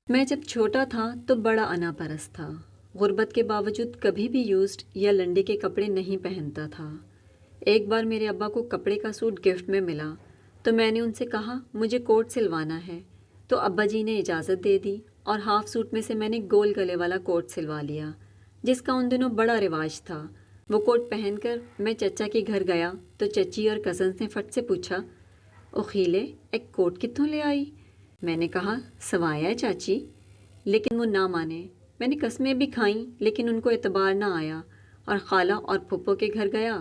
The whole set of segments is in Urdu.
میں جب چھوٹا تھا تو بڑا انا پرست تھا۔ غربت کے باوجود کبھی بھی یوزڈ یا لنڈے کے کپڑے نہیں پہنتا تھا۔ ایک بار میرے ابا کو کپڑے کا سوٹ گفٹ میں ملا تو میں نے ان سے کہا مجھے کوٹ سلوانا ہے، تو ابا جی نے اجازت دے دی اور ہاف سوٹ میں سے میں نے گول گلے والا کوٹ سلوا لیا، جس کا ان دنوں بڑا رواج تھا۔ وہ کوٹ پہن کر میں چچا کے گھر گیا تو چچی اور کزنس نے فٹ سے پوچھا، او خیلے ایک کوٹ کتوں لے آئی؟ میں نے کہا سوایا ہے چاچی، لیکن وہ نہ مانے۔ میں نے قسمیں بھی کھائیں لیکن ان کو اعتبار نہ آیا، اور خالہ اور پھپھو کے گھر گیا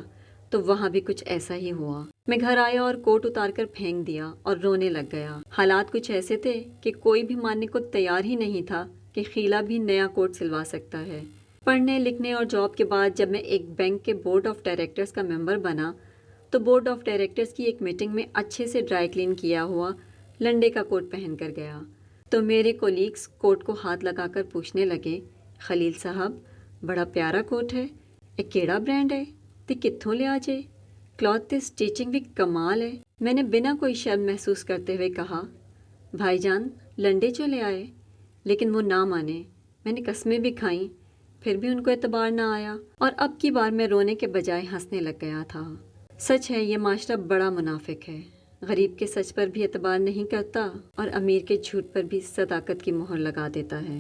تو وہاں بھی کچھ ایسا ہی ہوا۔ میں گھر آیا اور کوٹ اتار کر پھینک دیا اور رونے لگ گیا۔ حالات کچھ ایسے تھے کہ کوئی بھی ماننے کو تیار ہی نہیں تھا کہ خیلہ بھی نیا کوٹ سلوا سکتا ہے۔ پڑھنے لکھنے اور جاب کے بعد جب میں ایک بینک کے بورڈ آف ڈائریکٹرز کا ممبر بنا تو بورڈ آف ڈائریکٹرز کی ایک میٹنگ میں اچھے سے ڈرائی کلین کیا ہوا لنڈے کا کوٹ پہن کر گیا تو میرے کولیگز کوٹ کو ہاتھ لگا کر پوچھنے لگے، خلیل صاحب بڑا پیارا کوٹ ہے، یہ کیڑا برانڈ ہے تے کتھوں لیا جے؟ کلاتھ تے سٹیچنگ بھی کمال ہے۔ میں نے بنا کوئی شرم محسوس کرتے ہوئے کہا، بھائی جان لنڈے جو لے آئے، لیکن وہ نہ مانے۔ میں نے قسمیں بھی کھائیں، پھر بھی ان کو اعتبار نہ آیا، اور اب کی بار میں رونے کے بجائے ہنسنے لگ گیا تھا۔ سچ ہے یہ معاشرہ بڑا منافق ہے، غریب کے سچ پر بھی اعتبار نہیں کرتا اور امیر کے جھوٹ پر بھی صداقت کی مہر لگا دیتا ہے۔